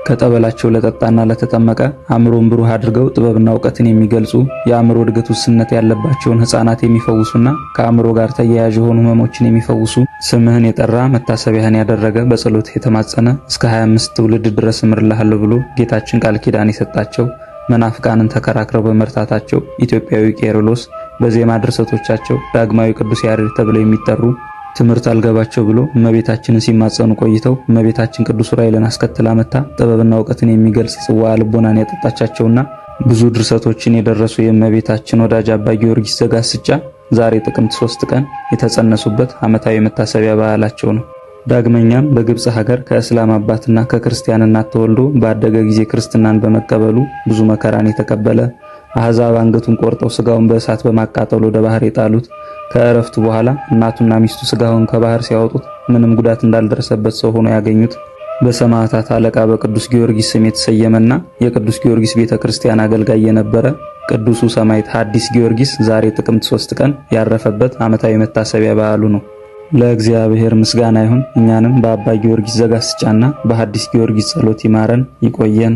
ከጠበላቸው ለጠጣና ለተጠመቀ አእምሮን ብሩህ አድርገው ጥበብና እውቀትን የሚገልጹ የአእምሮ እድገት ውስንነት ያለባቸውን ሕፃናት የሚፈውሱና ከአእምሮ ጋር ተያያዥ የሆኑ ህመሞችን የሚፈውሱ ስምህን የጠራ መታሰቢያህን ያደረገ በጸሎት የተማጸነ እስከ 25 ትውልድ ድረስ እምርልሃለሁ ብሎ ጌታችን ቃል ኪዳን የሰጣቸው መናፍቃንን ተከራክረው በመርታታቸው ኢትዮጵያዊ ቄርሎስ በዜማ ድርሰቶቻቸው ዳግማዊ ቅዱስ ያሬድ ተብለው የሚጠሩ ትምህርት አልገባቸው ብሎ እመቤታችንን ሲማጸኑ ቆይተው እመቤታችን ቅዱስ ዑራኤልን አስከትላ መታ ጥበብና እውቀትን የሚገልጽ ጽዋ ልቦናን ያጠጣቻቸውና ብዙ ድርሰቶችን የደረሱ የእመቤታችን ወዳጅ አባ ጊዮርጊስ ዘጋስጫ ዛሬ ጥቅምት 3 ቀን የተጸነሱበት ዓመታዊ መታሰቢያ በዓላቸው ነው። ዳግመኛም በግብጽ ሀገር ከእስላም አባትና ከክርስቲያን እናት ተወልዶ ባደገ ጊዜ ክርስትናን በመቀበሉ ብዙ መከራን የተቀበለ አሕዛብ አንገቱን ቆርጠው ስጋውን በእሳት በማቃጠል ወደ ባህር የጣሉት ከእረፍቱ በኋላ እናቱና ሚስቱ ስጋውን ከባህር ሲያወጡት ምንም ጉዳት እንዳልደረሰበት ሰው ሆኖ ያገኙት በሰማዕታት አለቃ በቅዱስ ጊዮርጊስ ስም የተሰየመና የቅዱስ ጊዮርጊስ ቤተክርስቲያን አገልጋይ የነበረ ቅዱሱ ሰማዕት ሐዲስ ጊዮርጊስ ዛሬ ጥቅምት 3 ቀን ያረፈበት ዓመታዊ መታሰቢያ በዓሉ ነው። ለእግዚአብሔር ምስጋና ይሁን። እኛንም በአባ ጊዮርጊስ ዘጋስጫና በሐዲስ ጊዮርጊስ ጸሎት ይማረን ይቆየን።